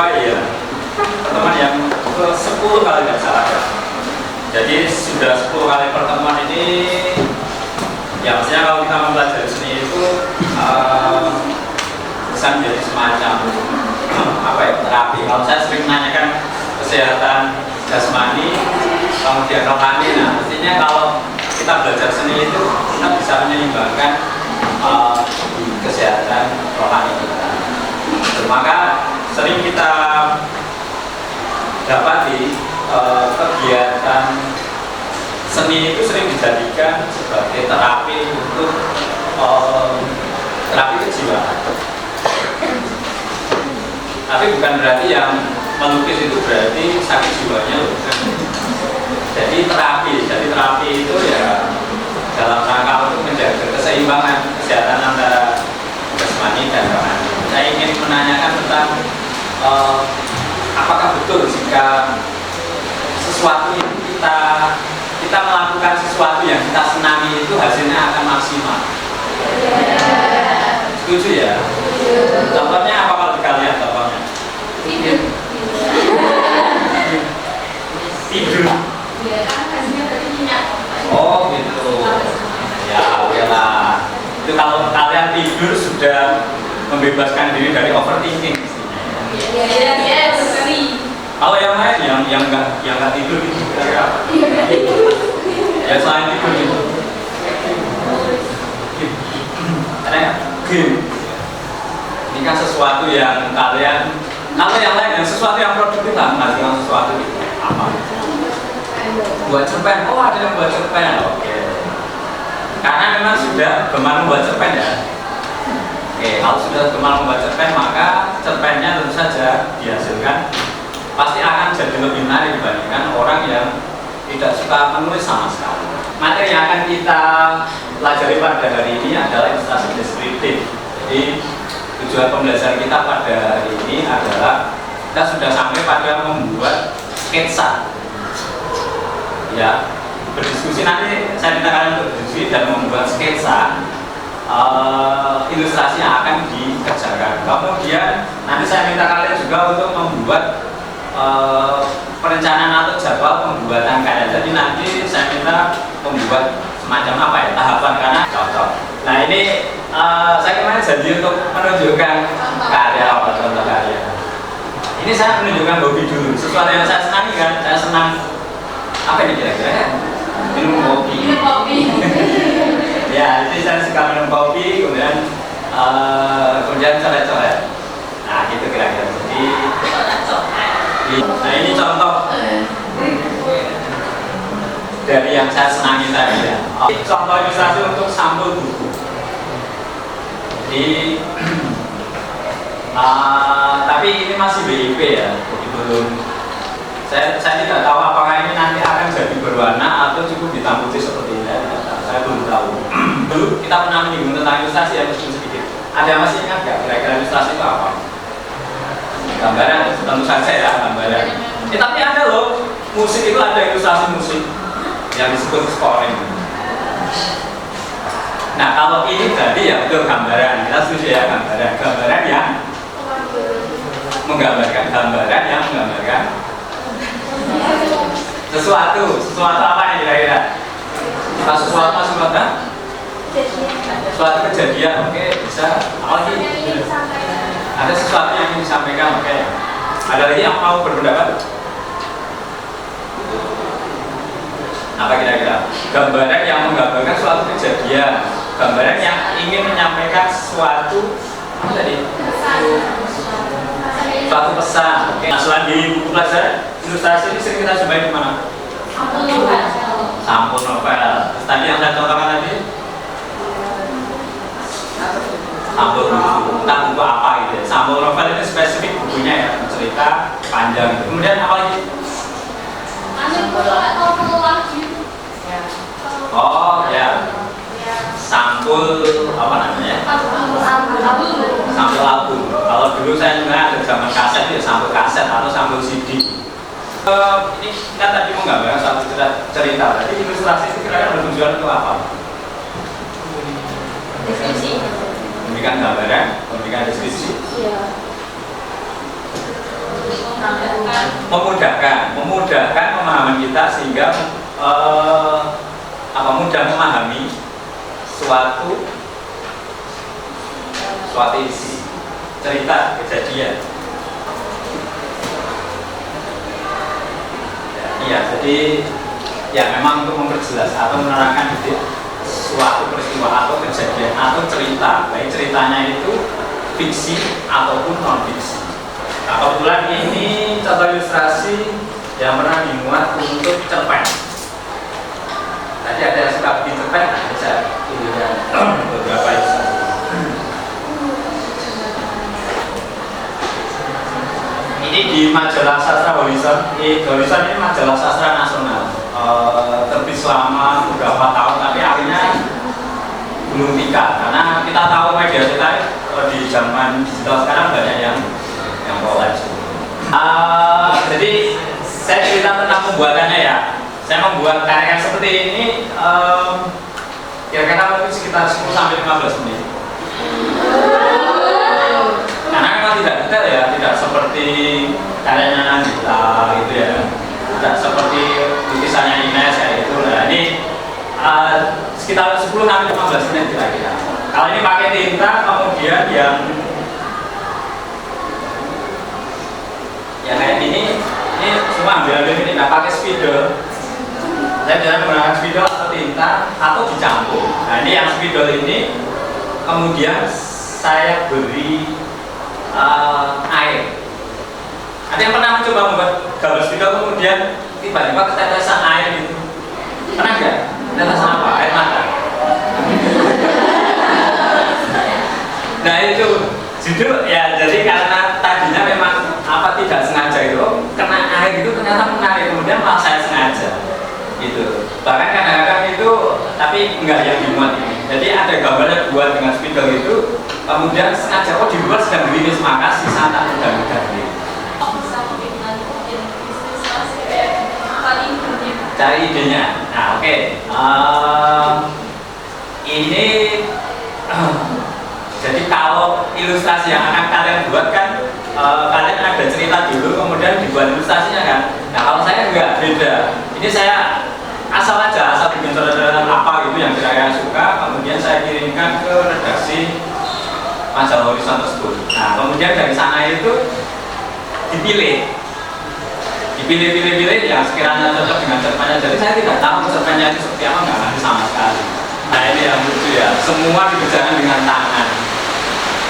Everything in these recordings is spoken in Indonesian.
ya pertemuan yang ke-10 kali nggak salah ya. Jadi sudah 10 kali pertemuan ini, ya maksudnya kalau kita mempelajari seni itu bisa menjadi semacam apa ya, terapi. Kalau saya sering menanyakan kesehatan jasmani, kemudian rohani, nah mestinya kalau kita belajar seni itu kita bisa menyeimbangkan kesehatan rohani kita. Maka sering kita dapati kegiatan seni itu sering dijadikan sebagai terapi untuk terapi kejiwaan. Tapi bukan berarti yang melukis itu berarti sakit jiwanya loh. Jadi terapi itu ya dalam rangka untuk menjaga keseimbangan kesehatan antara jasmani dan rohani. Saya ingin menanyakan tentang apakah betul jika sesuatu yang kita melakukan sesuatu yang kita senangi itu hasilnya akan maksimal. Setuju ya? Contohnya apa kalau kita lihat contohnya? Tidur. Oh gitu. Ya oke lah. Itu kalau kalian tidur sudah membebaskan diri dari overthinking. Iya, sekali. Kalau yang lain yang nggak tidur itu kayak apa? Ya selain tidur itu. Game. Ini kan sesuatu yang kalian, kalau yang lain yang sesuatu yang produktif lah, menghasilkan sesuatu itu apa? Buat cerpen. Oh ada yang buat cerpen. Oke. Karena memang sudah gemar membuat cerpen ya. Oke, kalau sudah gemar membuat cerpen maka cerpennya tentu saja dihasilkan pasti akan jadi lebih menarik dibandingkan orang yang tidak suka menulis sama sekali. Materi yang akan kita pelajari pada hari ini adalah ilustrasi deskriptif. Jadi tujuan pembelajaran kita pada hari ini adalah kita sudah sampai pada membuat sketsa. Ya, berdiskusi nanti saya minta kalian untuk berdiskusi dan membuat sketsa ilustrasi yang akan dikerjakan. Kemudian nanti saya minta kalian juga untuk membuat perencanaan atau jadwal pembuatan karya. Jadi nanti saya minta membuat semacam apa ya, tahapan karena cocok. Nah ini saya kemarin janji untuk menunjukkan karya apa contoh karya. Ini saya menunjukkan hobi dulu, sesuatu yang saya senangi kan. Saya senang apa ini kira-kira? Minum kopi. Ya, jadi saya suka minum kopi, kemudian coret-coret. Nah gitu kira-kira. Nah ini contoh dari yang saya senangi tadi ya. Contoh ilustrasi untuk sampul buku. Jadi tapi ini masih BIP ya, jadi belum. Saya tidak tahu apakah ini nanti akan jadi berwarna atau cukup hitam putih seperti ini. Saya belum tahu. Dulu kita pernah menyinggung tentang ilustrasi ya, meskipun sedikit. Ada masih ingat nggak kira-kira ilustrasi itu apa? Gambaran, tentu saja ya gambaran. Tapi ada loh, musik itu ada ilustrasi musik yang disebut scoring. Nah kalau ini tadi ya betul gambaran, kita setuju ya gambaran yang menggambarkan sesuatu apa nih kira-kira? Suatu kejadian, oke bisa. Ada sesuatu yang ingin disampaikan, oke. Ada lagi yang mau berpendapat? Apa kira-kira? Gambaran yang menggambarkan suatu kejadian, gambaran yang ingin menyampaikan suatu apa tadi? Suatu pesan. Oke. Nah, selain di buku pelajaran, ilustrasi ini sering kita jumpai di mana? Sampul novel. Terus tadi yang saya contohkan tadi? Sampul buku, entah buku apa gitu ya. Sampul novel itu spesifik bukunya ya, cerita panjang. Kemudian apa lagi? Oh ya, sampul apa namanya? Sampul album. Kalau dulu saya juga ada zaman kaset ya, sampul kaset atau sampul CD. Ini kita tadi mau gambarkan satu cerita. Jadi ilustrasi itu kira-kira bertujuan untuk apa? Deskripsi. Memberikan gambaran, memberikan deskripsi. Iya. memudahkan pemahaman kita sehingga mudah memahami suatu isi cerita kejadian. Ya, jadi ya memang untuk memperjelas atau menerangkan suatu peristiwa atau kejadian atau cerita, baik ceritanya itu fiksi ataupun non fiksi. Nah, kebetulan ini contoh ilustrasi yang pernah dimuat untuk cerpen. Tadi ada yang suka bikin cerpen, bisa tunjukkan beberapa ilustrasi. Ini di majalah sastra Horizon. Horizon ini majalah sastra nasional, terbit selama beberapa tahun, tapi akhirnya belum pikat karena kita tahu media cetak di zaman digital sekarang banyak yang collapse. Jadi saya cerita tentang pembuatannya ya. Saya membuat karya seperti ini kira-kira mungkin sekitar 10-15 menit. Karena memang tidak detail ya, tidak seperti karyanya Nandita gitu ya, tidak seperti lukisannya Ines ya itu. Nah ini sekitar 10-15 menit kira-kira. Kalau ini pakai tinta, kemudian yang kayak ini semua ambil ini nggak pakai spidol. Saya jarang menggunakan spidol atau tinta atau dicampur. Nah ini yang spidol ini kemudian saya beri air. Ada yang pernah mencoba membuat gambar spidol kemudian tiba-tiba ketetesan air gitu? Pernah nggak? Ketetesan apa? Air mata. Nah itu judul ya, jadi karena tadinya memang tidak sengaja itu kena air itu ternyata menarik, kemudian malah saya sengaja gitu. Bahkan kadang-kadang itu tapi enggak yang dimuat ini, jadi ada gambarnya buat dengan spidol itu kemudian sengaja di luar sedang gerimis maka sisa tak mudah-mudah cari idenya. Nah oke. Ini jadi kalau ilustrasi yang akan kalian buat kan kalian ada cerita dulu kemudian dibuat ilustrasinya kan. Nah kalau saya enggak, beda. Ini saya asal bikin coret-coretan apa gitu yang kira-kira suka, kemudian saya kirimkan ke redaksi majalah Horizon tersebut. Nah kemudian dari sana itu dipilih yang sekiranya cocok dengan cerpennya. Jadi saya tidak tahu cerpennya itu seperti apa, nggak ngerti sama sekali. Nah ini yang lucu ya, semua dikerjakan dengan tangan,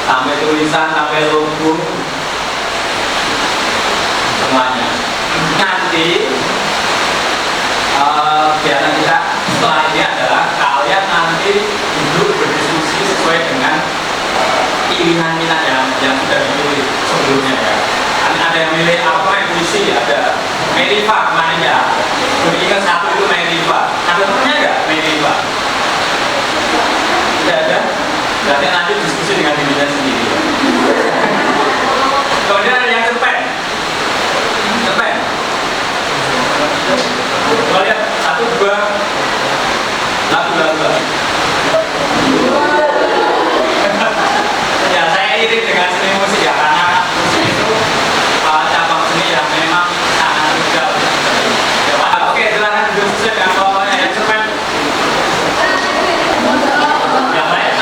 sampai tulisan, sampai logo, semuanya. Nanti kegiatan kita setelah ini adalah kalian nanti duduk berdiskusi sesuai dengan pilihan minat yang sudah dipilih sebelumnya ya. Ada yang milih apa yang puisi, ada Meriva kemarin ya. Ingat satu itu Meriva. Ada temennya nggak Meriva? Tidak ada. Berarti nanti diskusi dengan dirinya sendiri. Kemudian ada yang cerpen. Coba lihat 1, 2 lagu. Ya saya irit dengan seni musik ya, karena musik itu cabang seni yang memang sangat mudah. Oke, silakan diskusi dengan bawahnya yang cerpen. Yang lain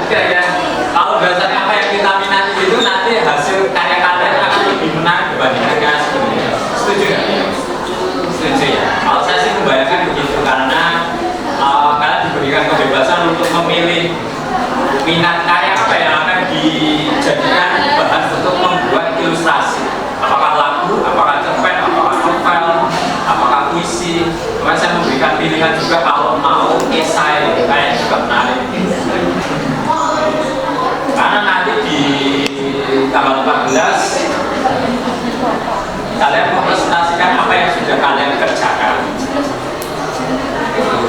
kira-kira kalau berdasarkan apa yang kita minati itu nanti hasil karya-karya akan lebih menarik dibandingkan karya sebelumnya. Setuju nggak? Setuju ya. Kalau saya sih membayangkan begitu karena kalian diberikan kebebasan untuk memilih minat karya apa yang akan dijadikan bahan untuk membuat ilustrasi. Apakah lagu, apakah cerpen, apakah novel, apakah puisi. Kemudian saya memberikan pilihan juga kalau mau esai, kayak juga menarik. Karena nanti di tanggal 14 kalian mempresentasikan apa yang sudah kalian kerjakan.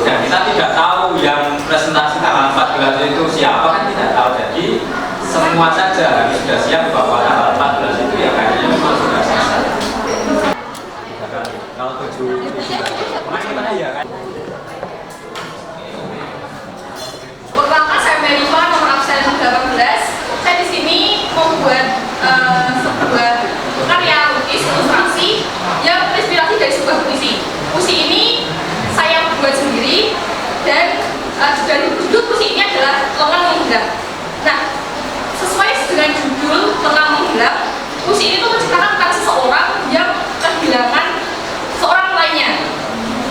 Dan kita tidak tahu yang presentasi tanggal 14 itu siapa, kan tidak tahu. Jadi semua saja harus sudah siap bahwa tanggal 14 itu ya kayaknya memang sudah selesai. Kalau 7 kemana ya kan? Pertama saya Meriva, nomor absen 18. Saya di sini membuat sebuah karya lukis ilustrasi yang terinspirasi dari sebuah puisi. Puisi ini saya buat sendiri dan dari judul puisi ini adalah Lengan Menghilang. Nah, sesuai dengan judul Lengan Menghilang, puisi ini tuh menceritakan tentang seseorang yang kehilangan seorang lainnya.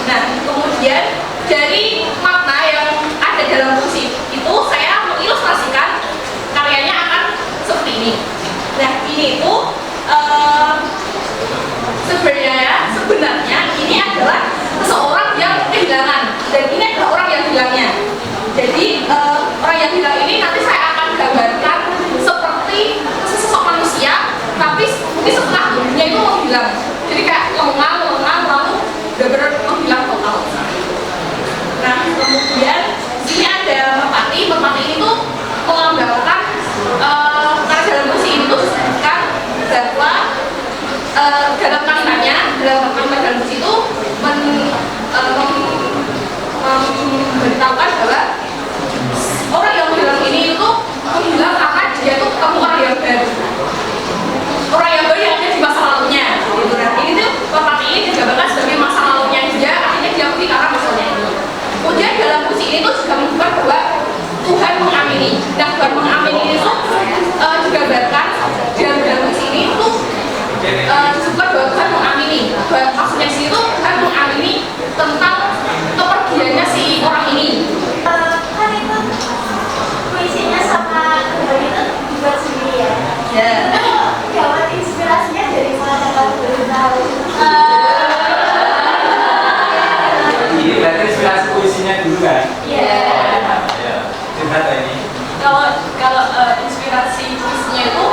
Nah, kemudian dari makna yang ada dalam puisi itu saya mengilustrasikan karyanya akan seperti ini. Nah, ini itu sebenarnya ini adalah seseorang yang kehilangan dan ini adalah orang yang hilangnya. Jadi orang yang hilang ini nanti saya akan gambarkan seperti sesosok manusia, tapi setelah tubuhnya itu menghilang. Jadi kayak lengan lalu benar-benar menghilang total. Nah, kemudian sini ada merpati. Merpati ini tuh melambangkan karena dalam puisi ini tuh disebutkan bahwa dalam kalimatnya, dalam kalimat dalam puisi itu memberitahukan bahwa orang yang menghilang ini itu menghilang karena dia itu ketemu orang yang baru. Orang yang baru yang ada di masa lalunya. Gitu. Nah, ini tuh merpati ini digambarkan sebagai masa lalunya dia, artinya dia pergi karena masanya ini. Kemudian dalam puisi ini tuh juga menunjukkan bahwa Tuhan mengamini. Nah, Tuhan mengamini itu digambarkan dalam puisi ini tuh disebut bahwa Tuhan mengamini. Maksudnya sih itu Tuhan mengamini tentang kepergiannya si orang ini. Kan itu puisinya sama gambar itu dibuat sendiri ya? Ya. Dapat inspirasinya dari mana kalau boleh tahu? Ini berarti inspirasi puisinya dulu kan? Iya. Ya. Cerita ini. Kalau inspirasi puisinya itu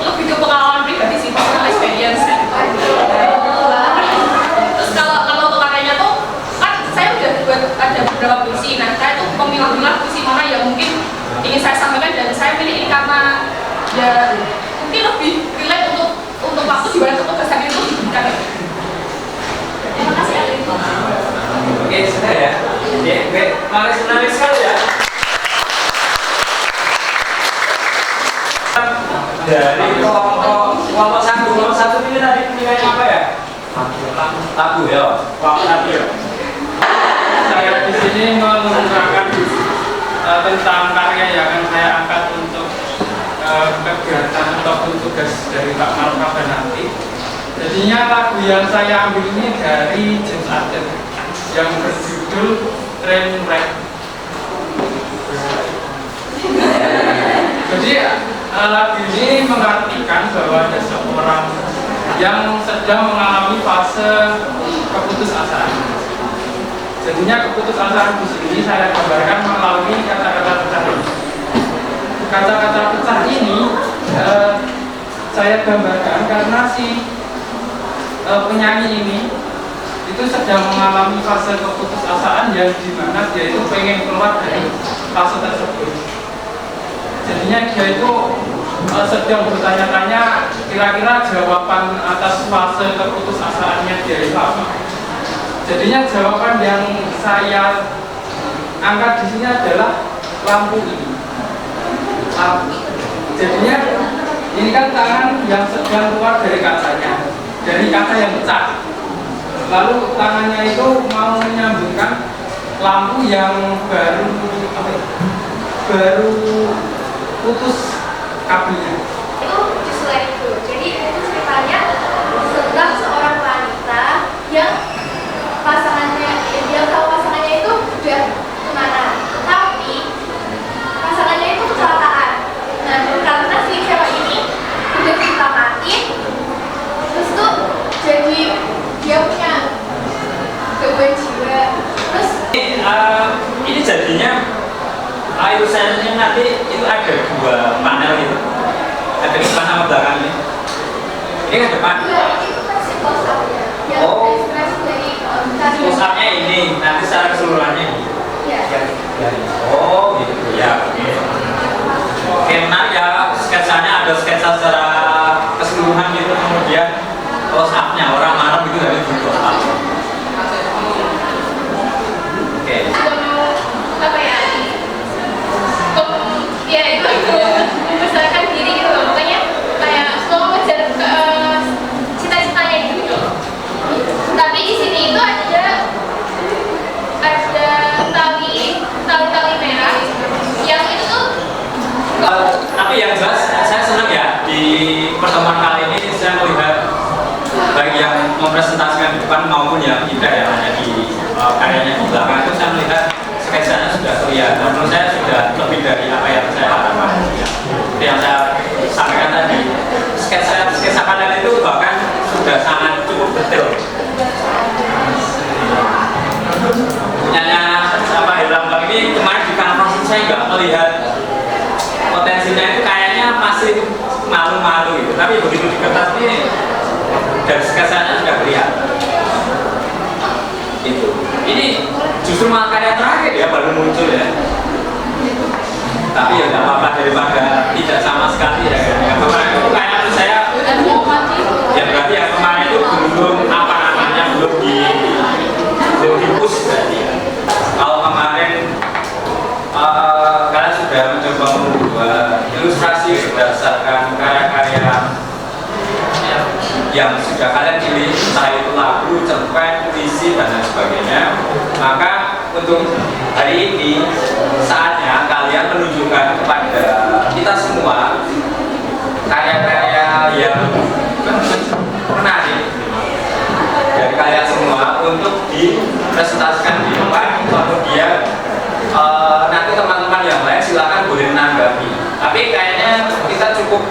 lebih ke pengalaman pribadi sih, personal experience kan. Terus kalau untuk karyanya tuh kan saya udah buat ada beberapa puisi. Nah, saya tuh memilah-milah puisi mana yang mungkin ingin saya sampaikan dan saya pilih ini karena ya mungkin lebih relate untuk waktu di mana ketugasan itu diberikan. Terima kasih Alin. Oke, sudah ya. Oke, menarik sekali ya. Dari kelompok satu ini tadi nilainya apa ya? Lagu ya, lagu ya. Saya di sini mengungkapkan tentang karya yang akan saya angkat untuk kegiatan ataupun tugas dari Pak Markaba nanti. Jadinya lagu yang saya ambil ini dari James Arden yang berjudul Trainwreck. Jadi lagu ini mengartikan bahwa ada seorang yang sedang mengalami fase keputusasaan. Jadinya keputusasaan di sini saya gambarkan melalui kata-kata pecah ini. Kata-kata pecah ini saya gambarkan karena si penyanyi ini itu sedang mengalami fase keputusasaan yang dimana dia itu pengen keluar dari fase tersebut. Jadinya dia itu sedang bertanya-tanya kira-kira jawaban atas fase keputusasaannya dia itu apa. Jadinya jawaban yang saya angkat di sini adalah lampu ini. Lampu. Jadinya ini kan tangan yang sedang keluar dari kacanya, dari kaca yang pecah. Lalu tangannya itu mau menyambungkan lampu yang baru baru putus kabelnya. Itu justru itu. Jadi itu ceritanya tentang seorang wanita yang pasangannya, dia tahu pasangannya itu udah tunangan, tapi pasangannya itu kecelakaan. Nah, karena si cewek ini udah kita mati, terus tuh jadi dia punya gangguan jiwa. Terus ini jadinya ilustrasinya nanti itu ada 2 panel gitu, ada depan sama belakang ini. Ini kan depan. itu versi close up-nya. Yang Oh. ekspresi dari tadi. Pusatnya ini, nanti secara keseluruhannya. Ya. Oh gitu ya. Oke, menarik ya, sketsanya ada sketsa secara keseluruhan gitu, kemudian close up-nya orang marah gitu dari close up. Oke. Apa ya? Ya itu membesarkan diri gitu loh. Makanya kayak mau ngejar ke cita-citanya gitu. Tapi di sini itu ada tali merah yang itu tuh Tapi yang jelas saya senang ya di pertemuan kali ini saya melihat baik yang mempresentasikan di depan maupun yang tidak ya hanya di karyanya di belakang itu saya melihat sketsanya sudah kelihatan. Menurut saya sudah lebih dari apa yang saya harapkan. Ya. Seperti yang saya sampaikan tadi, sketsa kalian itu bahkan sudah sangat cukup detail. Punyanya apa Herlambang ini kemarin di kanvas saya nggak melihat potensinya itu kayaknya masih malu-malu gitu. Tapi begitu di kertas ini dari sketsanya sudah kelihatan. Itu. Ini justru malah karya terakhir ya baru muncul ya. Tapi ya nggak apa-apa daripada tidak sama sekali ya. Yang kemarin itu kayak menurut saya ya berarti yang kemarin itu belum apa namanya belum di push berarti ya. Kalau kemarin kalian sudah mencoba membuat ilustrasi berdasarkan karya-karya yang sudah kalian pilih, entah itu lagu, cerpen, puisi, dan lain sebagainya. Maka untuk hari ini saatnya kalian menunjukkan kepada kita semua karya-karya yang menarik dari kalian semua untuk dipresentasikan di depan. Kemudian nanti teman-teman yang lain silakan boleh menanggapi. Tapi kayaknya kita cukup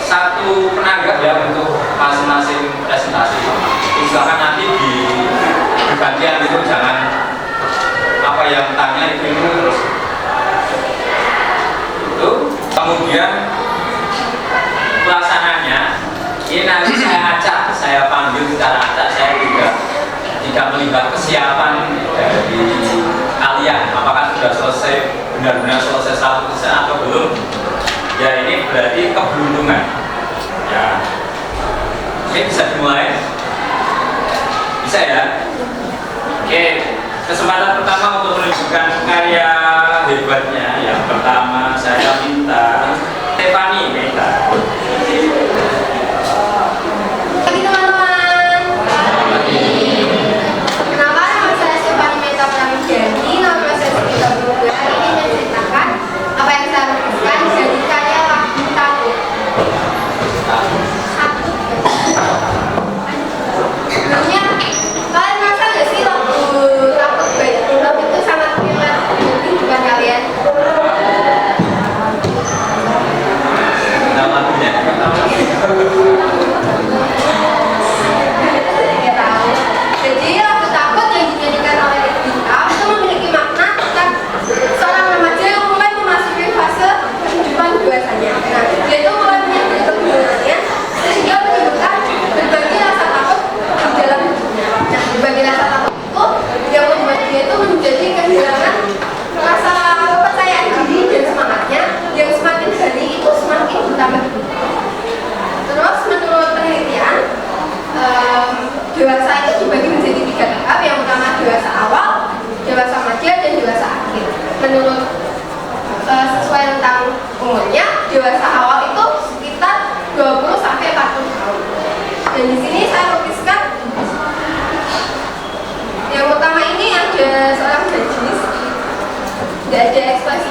satu penanggap ya untuk masing-masing presentasi. Silakan nanti di bagian itu jangan apa yang tanya itu terus. Itu kemudian pelaksananya ini nanti saya acak, saya panggil secara acak, saya juga tidak melihat kesiapan dari kalian apakah sudah selesai benar-benar selesai 100% atau belum. Ya ini berarti keberuntungan ya. Oke, bisa dimulai, bisa ya. Oke, kesempatan pertama untuk menunjukkan karya hebatnya. Yang pertama saya minta Stephanie Meta. Pagi teman-teman. Kenapa nama saya Stephanie Meta Pramidjani, nama saya Siti Bunda. Ini menceritakan apa yang saya lukiskan jadi karya lagu takut. Sebelumnya kalian merasa nggak sih lagu takut baik itu sangat relate dengan kehidupan kalian? Nah, lagunya Saya tahu. Jadi lagu takut yang dinyanyikan oleh Bintang itu memiliki makna tentang seorang remaja yang mulai memasuki fase kehidupan dewasanya. Nah, dia itu mulai menyadari kebingungannya sehingga menimbulkan berbagai rasa takut di dalam hidupnya. Nah, berbagai rasa takut itu yang membuat dia itu menjadi kehilangan rasa kepercayaan diri dan semangatnya yang semakin hari itu semakin bertambah. Terus menurut penelitian, dewasa itu dibagi menjadi 3 tahap. Yang pertama dewasa awal, dewasa maja, dan dewasa akhir. Menurut sesuai tentang umurnya, dewasa awal itu sekitar 20 sampai 40 tahun. Dan di sini saya lukiskan yang pertama ini ada seorang gadis, tidak ada ekspresi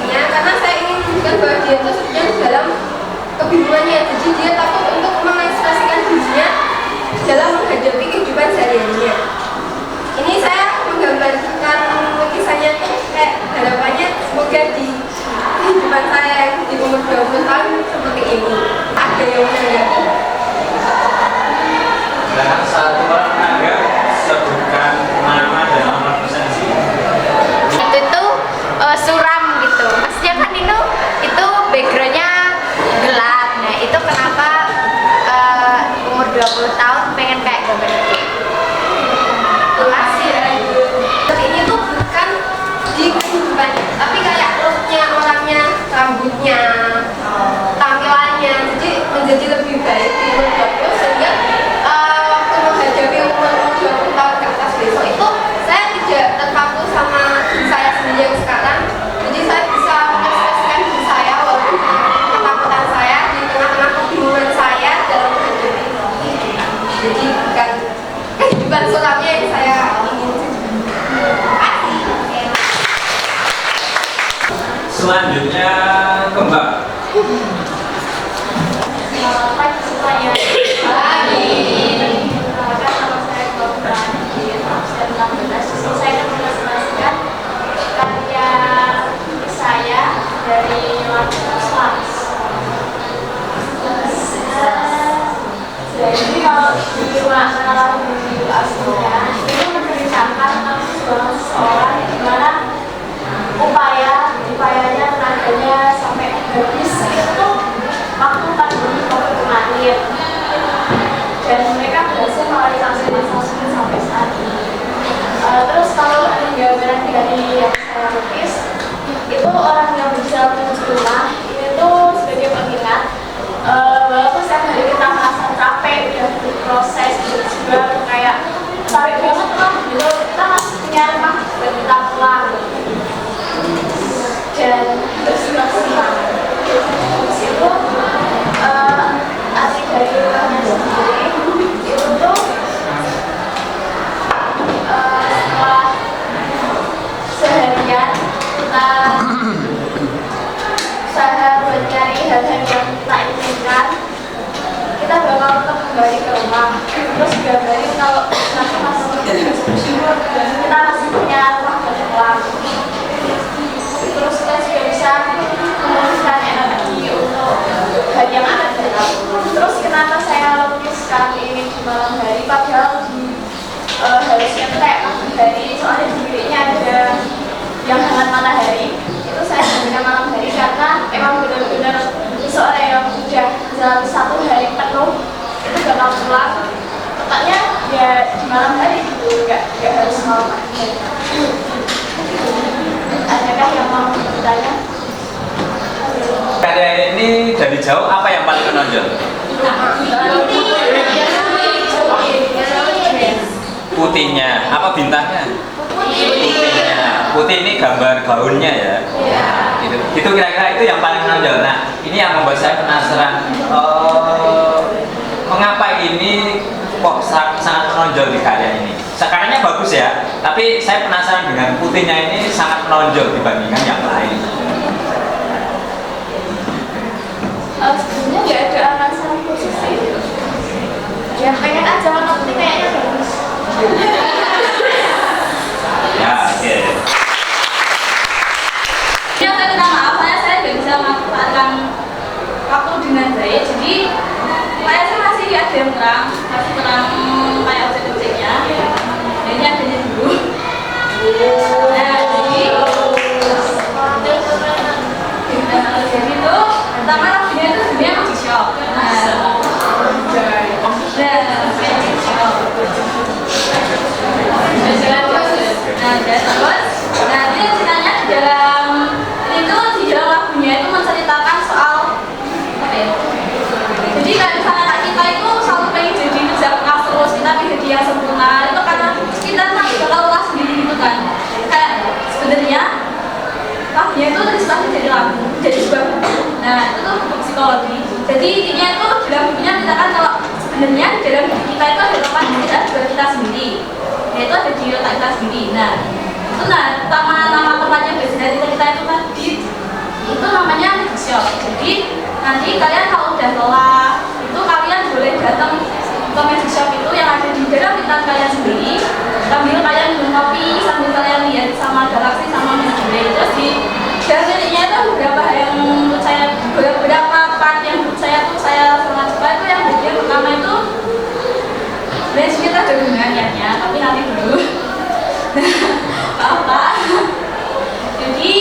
Selanjutnya Kembang. Selamat pagi semuanya. Pagi. Perkenalkan nama saya Kembang di absen 16. Saya akan menjelaskan karya saya dari lagu Swaris. Jadi kalau di makna lagu aslinya itu menceritakan tentang seseorang di mana upayanya tenaganya sampai habis itu waktu pandemi COVID-19 dan mereka berhasil merealisasi ini sampai saat ini. Terus kalau ada gambaran dari yang saya lukis itu orang yang bisa lulus rumah itu sebagai pengingat walaupun setiap hari kita merasa capek udah berproses juga kayak capek banget loh gitu, kita masih punya rumah dan kita pulang dan bersenang-senang. Terus itu arti dari rumahnya sendiri itu tuh setelah seharian kita usaha buat cari hal-hal yang kita inginkan, kita bakal tetap kembali ke rumah. Terus gambarin kalau nanti masih bersyukur kita masih punya rumah buat pulang. Terus kita juga bisa menuliskan energi untuk hari yang akan datang. Terus kenapa saya lukis kali ini di malam hari padahal harusnya itu kayak pagi hari, soalnya di biliknya ada yang hangat matahari. Itu saya ambilnya malam hari karena emang benar-benar seorang yang sudah jalan 1 hari penuh itu bakal pulang. Tepatnya ya di malam hari gitu, nggak harus malam hari. Adakah yang mau bertanya? Karya ini dari jauh apa yang paling menonjol? Putihnya, apa bintangnya? Putihnya. Putih ini gambar gaunnya ya. Itu kira-kira itu yang paling menonjol. Nah, ini yang membuat saya penasaran. Mengapa ini kok sangat menonjol di karya ini? Karyanya bagus ya, tapi saya penasaran dengan putihnya ini sangat menonjol dibandingkan yang lain. Sebenarnya nggak ada alasan khusus sih. Ya pengen aja warna putih kayaknya bagus. Ya, oke. Yang saya minta maaf, saya nggak bisa memanfaatkan waktu dengan baik. Jadi kayak saya masih ada yang kurang, masih kurang kayak objek-objeknya. Ini adanya dulu. Nah, jadi itu pertama lagunya itu sebenarnya masih shock. Nanti ceritanya di dalam lagunya itu menceritakan soal apa ya? Jadi kalau misalnya anak kita itu selalu pengen jadi kerja keras terus, kita pengen jadi yang sempurna itu karena kita nanti bakal lelah sendiri gitu kan. Kayak sebenarnya lagunya itu terinspirasi dari lagu, jadi sebuah buku. Nah itu tuh buku psikologi. Jadi intinya itu dalam bukunya menceritakan kalau sebenarnya di dalam diri kita itu ada tempat kita juga kita sendiri, yaitu ada di otak kita sendiri. Nah itu nama tempatnya beda kita itu tadi itu namanya workshop. Jadi nanti kalian kalau udah lelah itu kalian boleh datang ke magic shop itu yang ada di dalam pikiran kalian sendiri sambil kalian minum kopi, sambil kalian lihat sama galaksi sama Milky. Terus di dalam miliknya itu beberapa yang menurut saya, beberapa part yang menurut saya tuh saya sangat suka itu yang bagian pertama itu sebenarnya kita ada gunanya, tapi nanti dulu. Apa? Jadi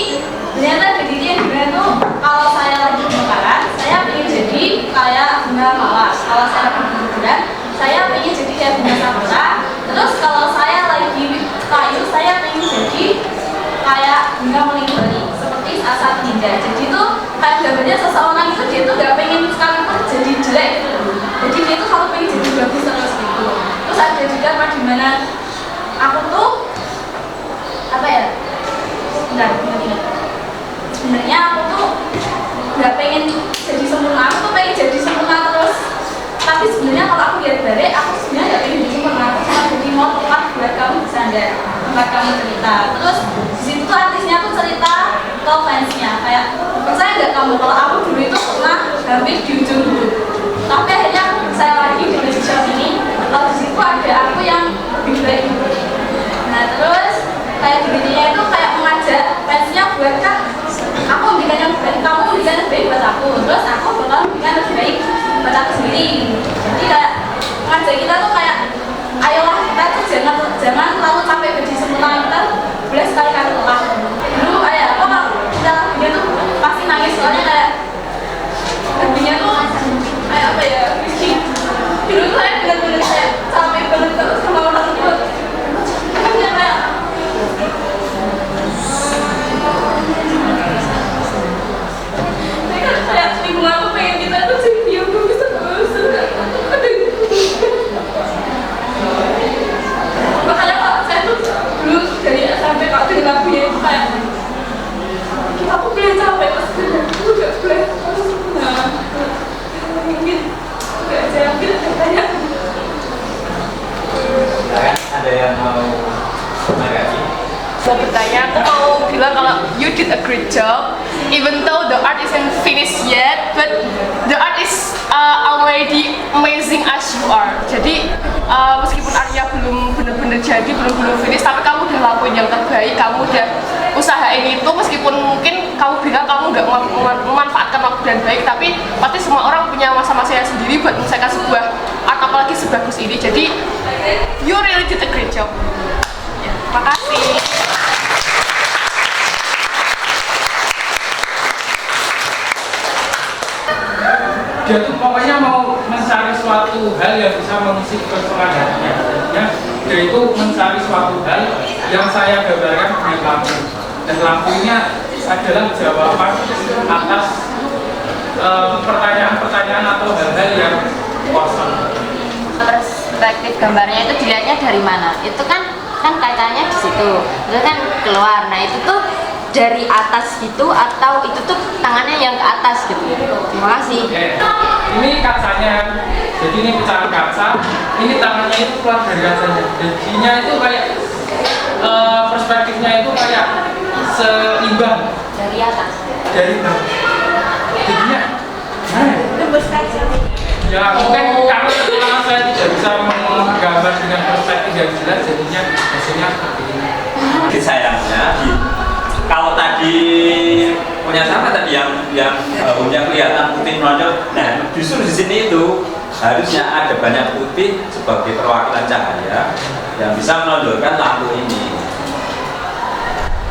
ternyata jadinya gimana tuh kalau saya lagi kebakaran, saya ingin jadi kayak bunga mawar. Kalau saya lagi liburan, saya ingin jadi kayak bunga sakura. Terus kalau saya lagi kayu, saya ingin jadi kayak bunga melingkari seperti Asat Ninja. Jadi itu kayak gambarnya seseorang itu dia tuh gak pengen sekalipun jadi jelek gitu. Jadi dia tuh selalu pengen jadi bagus terus gitu. Terus ada juga part dimana aku tuh apa ya? Sebenarnya aku tuh nggak pengen jadi sempurna, aku tuh pengen jadi sempurna terus. Tapi sebenarnya kalau aku lihat balik, aku sebenarnya nggak pengen jadi sempurna. Aku cuma jadi mau tempat buat kamu bersandar, tempat kamu cerita. Terus di situ tuh artisnya tuh cerita ke fansnya kayak percaya nggak kamu kalau aku dulu itu pernah hampir di ujung dulu, tapi akhirnya saya lagi di position ini, kalau di situ ada aku yang lebih baik. Nah terus kayak begininya itu kayak mengajak fansnya buat kan aku memberikan yang baik, kamu memberikan yang baik buat aku, terus aku bakal memberikan yang baik buat aku sendiri. Jadi kayak mengajak kita tuh kayak ayolah kita tuh jangan terlalu capek berdiri sempurna, kita boleh sekali-kali lelah. Dulu kayak apa kalau kita lagunya tuh pasti nangis soalnya kayak lagunya tuh kayak apa ya, dulu tuh saya benar-benar kayak capek banget kalau sama orang tua. Kayak kayak lingkungan aku pengen kita tuh jadi dia bagus terus. Makanya kalau saya tuh dulu dari SMP kalau dengar lagunya itu kayak aku boleh capek pas aku gak boleh. Nah mungkin gak saya ambil katanya. Ada yang mau lagi? Mau bertanya, aku mau bilang kalau you did a great job, even though the art isn't finished yet, but the art is already amazing as you are. Jadi meskipun artnya belum benar-benar jadi, belum finish, tapi kamu udah lakuin yang terbaik, kamu udah usahain itu, meskipun mungkin kamu bilang kamu nggak memanfaatkan waktu dan baik, tapi pasti semua orang punya masa-masanya sendiri buat menyelesaikan sebuah art, apalagi sebagus ini. Jadi you really did a great job. Ya, makasih. Dia tuh pokoknya mau mencari suatu hal yang bisa mengisi kekosongan hatinya. Dia itu mencari suatu hal yang saya gambarkan dengan lampu, dan lampunya adalah jawaban atas pertanyaan-pertanyaan atau hal-hal yang kosong. Perspektif gambarnya itu dilihatnya dari mana? Itu kan kaitannya di situ, itu kan keluar. Nah itu tuh dari atas gitu atau itu tuh tangannya yang ke atas gitu. Terima kasih. Oke. Ini kacanya, jadi ini pecahan kaca, ini tangannya itu keluar dari kacanya. Jadinya itu kayak perspektifnya itu kayak seimbang Dari atas. dari bawah. Jadinya ya mungkin karena saya tidak bisa menggambar dengan perspektif yang jelas, jadinya hasilnya seperti ini. Sayangnya kalau tadi punya siapa tadi yang punya kelihatan putih menonjol, nah justru di sini itu harusnya ada banyak putih sebagai perwakilan cahaya yang bisa menonjolkan lampu ini.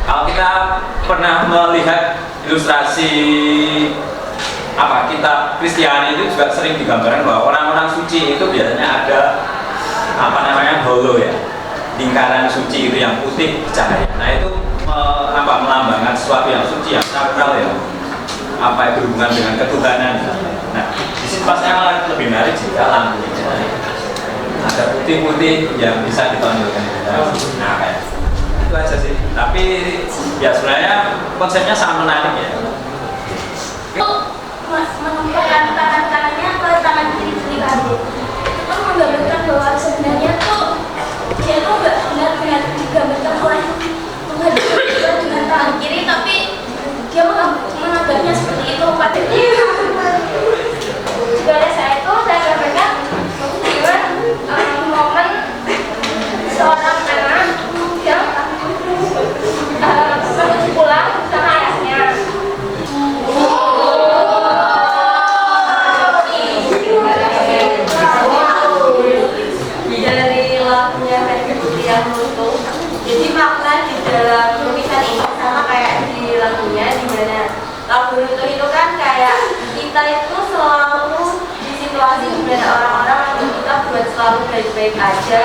Kalau kita pernah melihat ilustrasi kitab Kristiani itu juga sering digambarkan bahwa orang-orang suci itu biasanya ada hollow ya, lingkaran suci itu yang putih cahaya. Nah itu melambangkan sesuatu yang suci, yang sakral ya, berhubungan dengan ketuhanan. Nah di situ pasnya malah lebih menarik jika lampunya ada putih-putih yang bisa ditonjolkan. Nah kayak itu aja sih. Tapi ya sebenarnya konsepnya sangat menarik ya. Menempatkan tangan-tangannya ke tangan kiri kamu itu menggambarkan bahwa sebenarnya tuh dia tuh nggak benar-benar digambarkan oleh menghadapkan dengan tangan kiri, tapi dia menganggapnya seperti itu pada dia. Juga ada saya gambarkan momen seorang anak yang menuju pulang sama ayahnya. Dari lagunya yang runtuh, jadi makna di dalam lukisan ini sama kayak di lagunya, di mana lagu runtuh itu kan kayak kita itu selalu di situasi di mana orang-orang menuntut kita buat selalu baik-baik aja,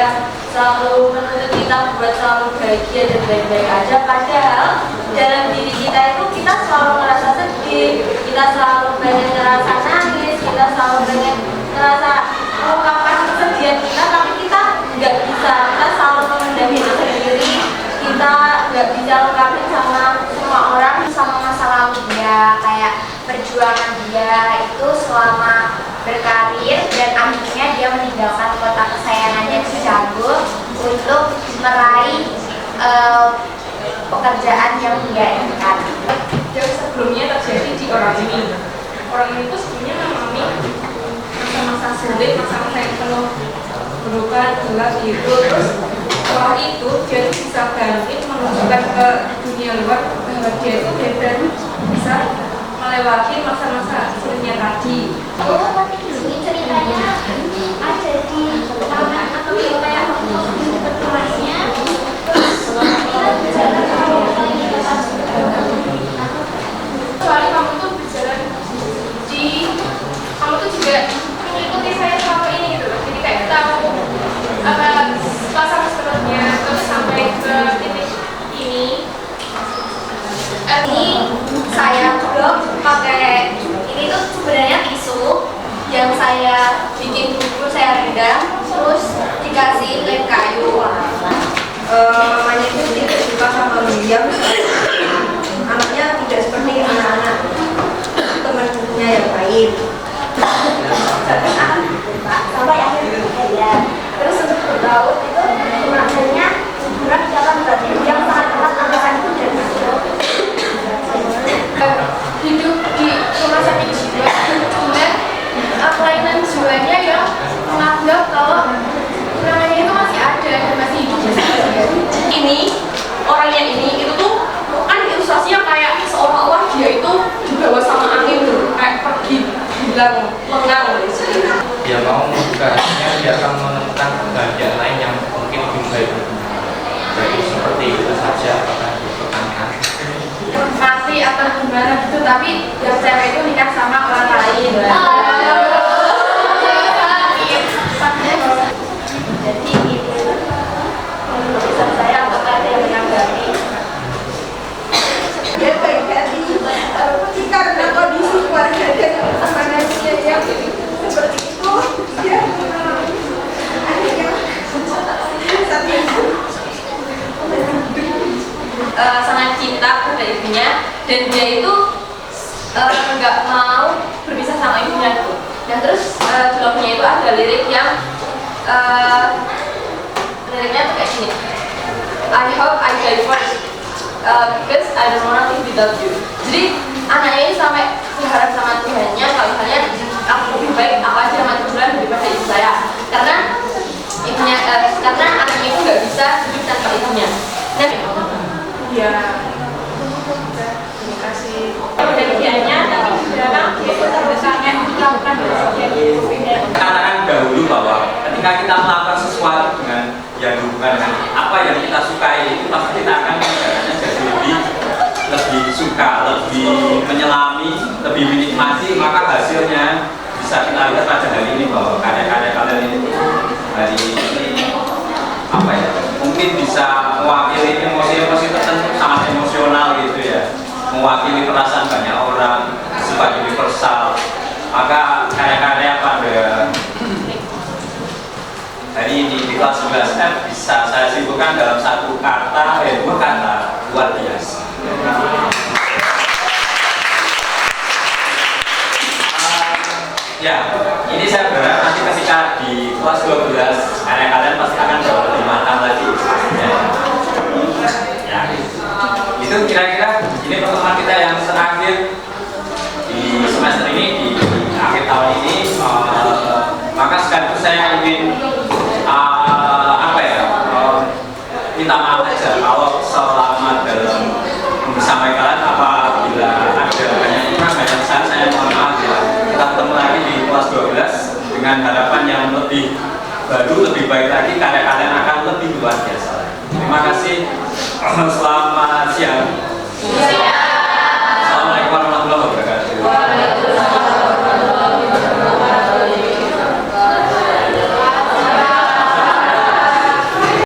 selalu menuntut kita buat selalu bahagia dan baik-baik aja, padahal dalam diri kita itu kita selalu merasa sedih, kita selalu pengen ngerasa nangis, kita selalu pengen ngerasa mengungkapkan kesedihan kita, tapi kita nggak bisa, kita selalu memendam itu sendiri, kita nggak bisa ungkapin sama semua orang, sama masa lalu dia, kayak perjuangan dia itu selama berkarir dan akhirnya dia meninggalkan kota kesayangannya Chicago untuk meraih pekerjaan yang dia inginkan. Jauh sebelum sebelumnya terjadi di orang ini. Orang ini tuh sebenarnya mengalami masa-masa sulit, masa-masa yang penuh berduka, gelap gitu. Terus setelah itu dia tuh bisa bangkit menunjukkan ke dunia luar bahwa dia itu benar bisa melewati masa-masa sulitnya tadi. Oh, tapi ini ceritanya ada di taman atau di kayak kelasnya. Kecuali kamu tuh berjalan di, kamu tuh juga mengikuti saya selama ini gitu loh. Jadi kayak tahu apa pasang seterusnya, terus sampai ke titik ini. Ini saya blok pakai ini tuh sebenarnya tisu yang saya bikin dulu, saya rendam terus dikasih lem kayu. Mamanya itu tidak suka sama William, anaknya tidak seperti anak-anak teman-temannya yang lain. Sampai akhir ya. Terus untuk berlaut itu sebenarnya berat jalan berarti yang sangat keras antara itu dan Hidup di rumah sakit jiwa dengan kelainan jiwanya yang menganggap kalau kehilangannya itu masih ada dan masih hidup bersama dia. ini orangnya ini itu tuh kan ilustrasinya kayak seolah-olah dia itu dibawa sama angin tuh kayak pergi hilang lengang gitu. Dia mau membuka hatinya, dia akan menemukan kebahagiaan lain yang mungkin lebih baik. Jadi seperti itu saja, apakah ada pertanyaan? Mati atau gimana gitu, tapi yang cewek itu nikah sama orang lain. Jadi itu menurut pesan saya untuk ada yang menanggapi. Dia baik hati, tapi karena kondisi keluarga dan manusia yang seperti itu, dia akhirnya saat itu Sangat cinta pada ibunya dan dia itu nggak mau berpisah sama ibunya tuh. Dan terus di lagunya itu ada lirik yang liriknya tuh kayak gini. I hope I die first because I don't wanna live without you. Jadi anaknya ini sampai berharap sama Tuhannya kalau misalnya aku lebih baik aku aja mati duluan daripada ibu saya, karena ibunya karena anaknya itu nggak bisa hidup tanpa ibunya. Dan Ya, terima kasih. perjanjiannya tapi di dalam itu terbesarnya melakukan Katakan dahulu bahwa ketika kita melakukan sesuatu dengan yang berhubungan dengan apa yang kita sukai, itu pasti kita akan menjalannya jadi lebih suka, lebih menyelami, lebih menikmati, maka hasilnya bisa kita lihat pada hari ini bahwa karya-karya kalian ini hari ini apa ya, mungkin bisa mewakili emosi-emosi tertentu, sangat emosional gitu ya, mewakili perasaan banyak orang, sifat universal. Maka karya-karya pada hari ini di kelas 11F bisa saya simpulkan dalam dua kata, luar biasa. Ya, ini saya berharap nanti ketika di kelas 12 karya kalian pasti akan jauh lebih matang lagi. Ya, itu kira-kira ini pertemuan kita yang terakhir di semester ini, di akhir tahun ini. Maka sekaligus saya ingin minta maaf aja kalau selama dalam bersama kalian apabila ada banyak kurang banyak pesan, saya mohon maaf ya. Kita ketemu lagi di kelas 12 dengan harapan yang lebih baru, lebih baik lagi, karya kalian akan lebih luar biasa. Terima kasih. Selamat siang.